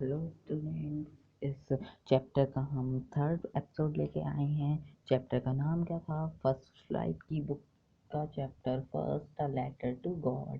Hello students, इस chapter का हम थर्ड एपिसोड लेके आए हैं। चैप्टर का नाम क्या था? फर्स्ट फ्लाइट की बुक का chapter first, a letter to God.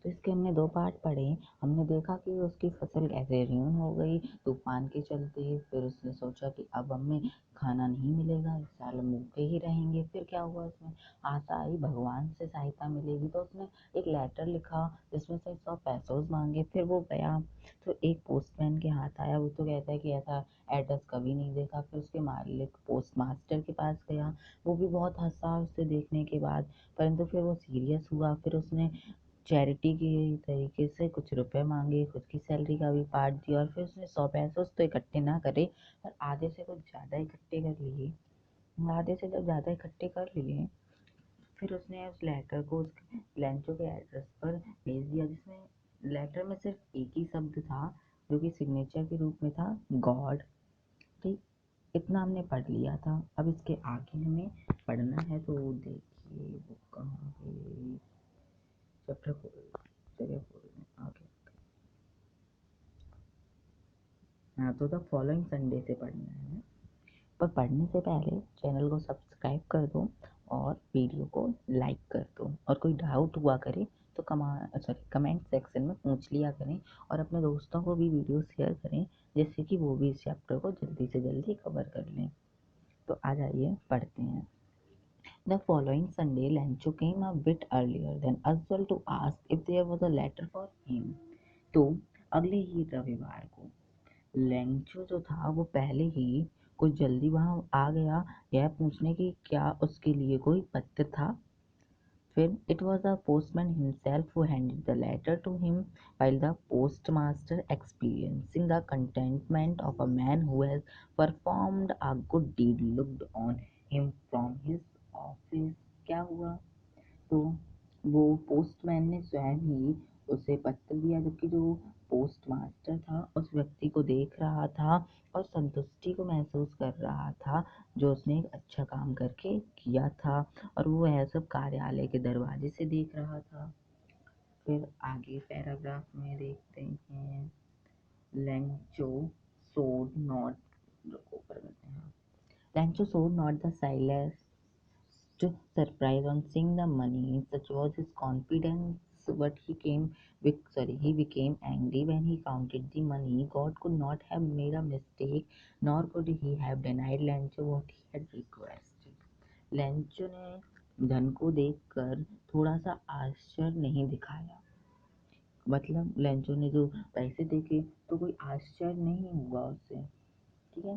तो इसके हमने दो पार्ट पढ़े। हमने देखा कि उसकी फसल कैसे र्यून हो गई तूफान के चलते। फिर उसने सोचा कि अब हमें खाना नहीं मिलेगा, इस साल हम भूखे ही रहेंगे। फिर क्या हुआ, उसमें आशा आई भगवान से सहायता मिलेगी, तो उसने एक लेटर लिखा जिसमें से 100 पैसों मांगे। फिर वो गया तो एक पोस्टमैन के हाथ आया। वो तो कहता है कि ऐसा एड्रेस कभी नहीं देखा। फिर उसके मालिक पोस्ट मास्टर के पास गया, वो भी बहुत हंसा उसे देखने के बाद, परंतु फिर वो सीरियस हुआ। फिर उसने चैरिटी के तरीके से कुछ रुपए मांगे, खुद की सैलरी का भी पार्ट दिया, और फिर उसने 100 पैसे तो इकट्ठे ना करे पर आधे से कुछ ज़्यादा इकट्ठे कर लिए। आधे से जब ज़्यादा इकट्ठे कर लिए, फिर उसने उस लेटर को उस लेंचो के एड्रेस पर भेज दिया, जिसमें लेटर में सिर्फ एक ही शब्द था जो कि सिग्नेचर के रूप में था, गॉड। ठीक, इतना हमने पढ़ लिया था। अब इसके आगे हमें पढ़ना है, तो देखिए वो कहाँ है। चैप्टर जगह आगे। हाँ, तो द फॉलोइंग संडे से पढ़ना है। पर पढ़ने से पहले चैनल को सब्सक्राइब कर दो और वीडियो को लाइक कर दो, और कोई डाउट हुआ करे तो कमेंट सेक्शन में पूछ लिया करें, और अपने दोस्तों को भी वीडियो शेयर करें जिससे कि वो भी इस चैप्टर को जल्दी से जल्दी कवर कर लें। तो आ जाइए पढ़ते हैं। The following Sunday, Lancho came a bit earlier than usual to ask if there was a letter for him. तो अगले ही रविवार को लेंचो जो था वो पहले ही कुछ जल्दी वहां आ गया, यह पूछने की क्या उसके लिए कोई पत्र था। फिर it was the postman himself who handed the letter to him, while the postmaster, experiencing the contentment of a man who has performed a good deed, looked on him from his office. क्या हुआ, तो वो postman ने स्वयं ही उसे पत्र दिया, जबकि जो पोस्ट मास्टर था उस व्यक्ति को देख रहा था और संतुष्टि को महसूस कर रहा था जो उसने एक अच्छा काम करके किया था, और वो यह सब कार्यालय के दरवाजे से देख रहा था। फिर आगे पैराग्राफ में देखते हैं। लेंचो सोड नॉट, लेंचो सोड not the silence surprise on seeing the money. Such was his confidence, but he became angry when he counted the money. God could not have made a mistake, nor could he have denied Lancho what he had requested. Lencho ने धन को देखकर थोड़ा सा आश्चर्य नहीं दिखाया। मतलब लेंचो ने जो पैसे देखे तो कोई आश्चर्य नहीं हुआ उससे। ठीक है।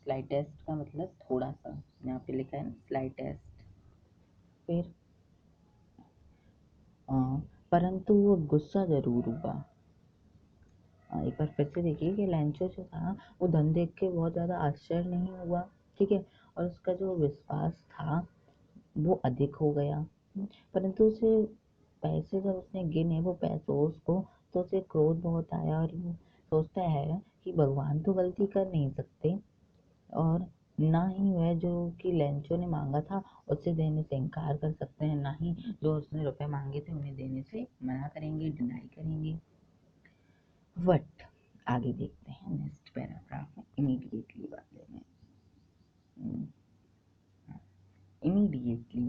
स्लाइटेस्ट का मतलब थोड़ा सा, यहाँ पे लिखा है ना स्लाइटेस्ट। फिर परंतु वो गुस्सा जरूर हुआ। एक बार फिर से देखिए कि लेंचो जो था वो धन देख के बहुत ज़्यादा आश्चर्य नहीं हुआ। ठीक है। और उसका जो विश्वास था वो अधिक हो गया। परंतु उसे पैसे जब उसने गिने वो पैसों उसको, तो उसे क्रोध बहुत आया, और वो सोचता है कि भगवान तो गलती कर नहीं सकते, और ना ही वह जो कि लेंचो ने मांगा था उससे देने से इनकार कर सकते हैं, ना ही जो उसने रुपए मांगे थे उन्हें देने से मना करेंगे, डिनाई करेंगे। बट आगे देखते हैं नेक्स्ट पैराग्राफ में, इमीडिएटली वाले में। Immediately,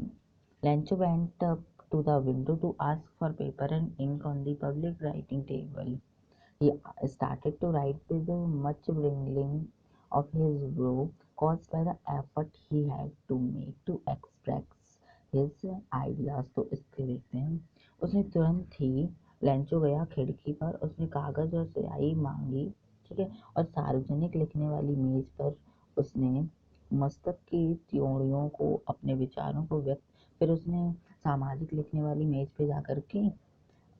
Lancho went up to the window to ask for paper and ink on the public writing table. He started to write with much wriggling of his brow, caused by the effort he had to make to express his ideas. तो इसके देखते हैं। उसने तुरंत ही Lencho गया खिड़की पर, उसने कागज और स्याही मांगी। ठीक है। और सार्वजनिक लिखने वाली मेज पर उसने मस्तक की त्योड़ियों को अपने विचारों को व्यक्त। फिर उसने सामाजिक लिखने वाली मेज पे जाकर के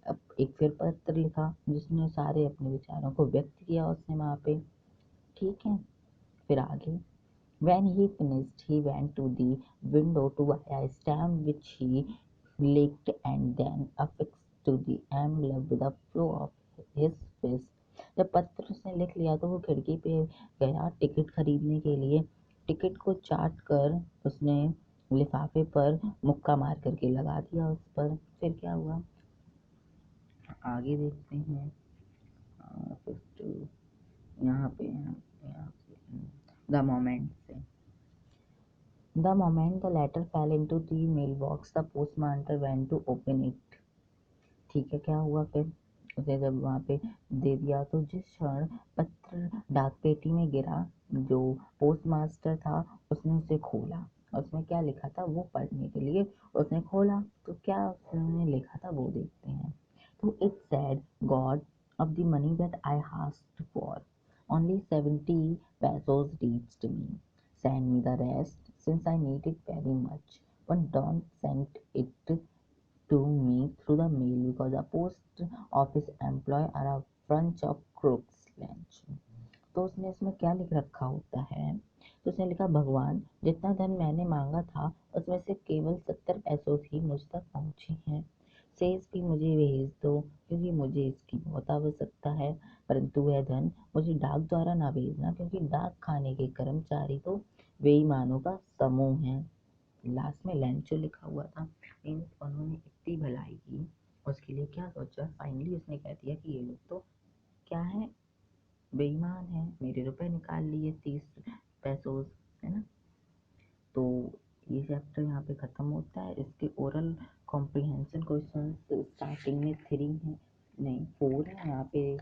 अब एक फिर पत्र लिखा जिसने सारे अपने विचारों को व्यक्त किया उसने वहाँ पे। ठीक है। फिर आगे when he finished he went to the window to buy a stamp which he licked and then affixed to the envelope with a flow of his fist. जब पत्र उसने लिख लिया तो वो खिड़की पे गया टिकट खरीदने के लिए। टिकट को चाट कर उसने लिफाफे पर मुक्का मार करके लगा दिया उस पर। फिर क्या हुआ आगे देखते हैं। यहाँ पे द मोमेंट से The moment the letter fell into the mailbox, the postmaster went to open it. ठीक है, क्या हुआ फिर? उसे जब वहाँ पे दे दिया तो जिस क्षण पत्र डाक पेटी में गिरा, जो पोस्टमास्टर था उसने उसे खोला। उसमें क्या लिखा था वो पढ़ने के लिए उसने खोला, तो क्या उसने लिखा था वो देखते हैं। तो it said, God, of the money that I asked for, only 70 pesos reached me. Send me the rest, since I need it very much. But don't send it to me through the mail because the post office employee are a bunch of crooks lunch। तो उसने इसमें क्या लिख रखा होता है? तो उसने लिखा, भगवान, जितना धन मैंने मांगा था उसमें से केवल 70 पैसों ही मुझ तक पहुंचे हैं। शेष भी मुझे भेज दो, क्योंकि मुझे इसकी बहुत आवश्यकता है। परंतु वह धन मुझे डाक द्वारा ना भेजना, क्योंकि डाक खाने के कर्मचारी तो बेईमानों का समूह है। लास्ट में लैंचो लिखा हुआ था। मीन्स उन्होंने इतनी भलाई की, उसके लिए क्या सोचा, फाइनली उसने कह दिया कि ये लोग तो क्या है, बेईमान है, मेरे रुपए निकाल लिए 30 पैसों, है ना। तो ये चैप्टर यहाँ पे ख़त्म होता है। इसके ओरल कॉम्प्रिहेंशन क्वेश्चन स्टार्टिंग में 3 है, नहीं 4 है, यहाँ पे